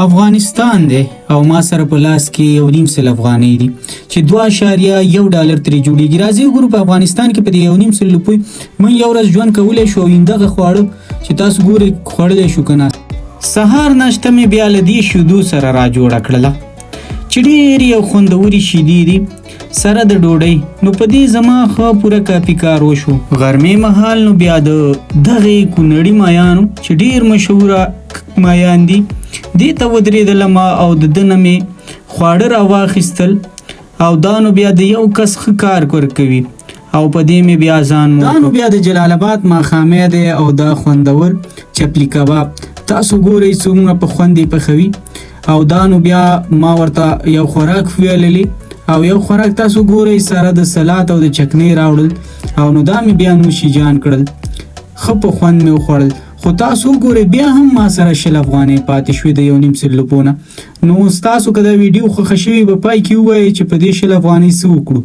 افغانستان دی او ما سره په لاس کې 1.5 افغانۍ دي چې 2.1 ډالر ترې جوړیږي. راځي وګورو په افغانستان کې په دې 1.5 روپۍ موږ یو ورځ ژوند کولی شو او همدغه خواړه چې تاسو ګورئ خوړلی شو که نه. سهار ناشته مې بیا له دې شیدو سره را جوړه کړله چې ډېرې او خوندورې شیدې دي سره د ډوډۍ. نو په دې زما ښه پوره کافي کار وشو. غرمې مهال نو بیا د دغې کونړي مایانو چې ډېر مشهوره مایان دي دې ته ودرېدلم او د ده نه مې خواړه راواخیستل او دا نو بیا د یو کس ښه کار ورکوي او په دې مې بیا ځان دا نو بیا د جلال آباد ماښامی دی او دا خوندور چپلی کباب تاسو ګورئ څومره په خوند یې پخوي او دا نو بیا ما ورته یو خوراک ویللی او یو خوراک تاسو ګورئ سره د سلاد او د چکنۍ راوړل او نو دا مې بیا نوشي جان کړل. ښه په خوند مې وخوړل خو تاسو ګورئ بیا هم ما سره 1.0 افغانۍ پاتې شوې د 1.5 روپو نه. نو ستاسو که دا ویډیو خوښه شوې به پای کې ووایئ چې په دې 1.0 افغانۍ څه وکړو.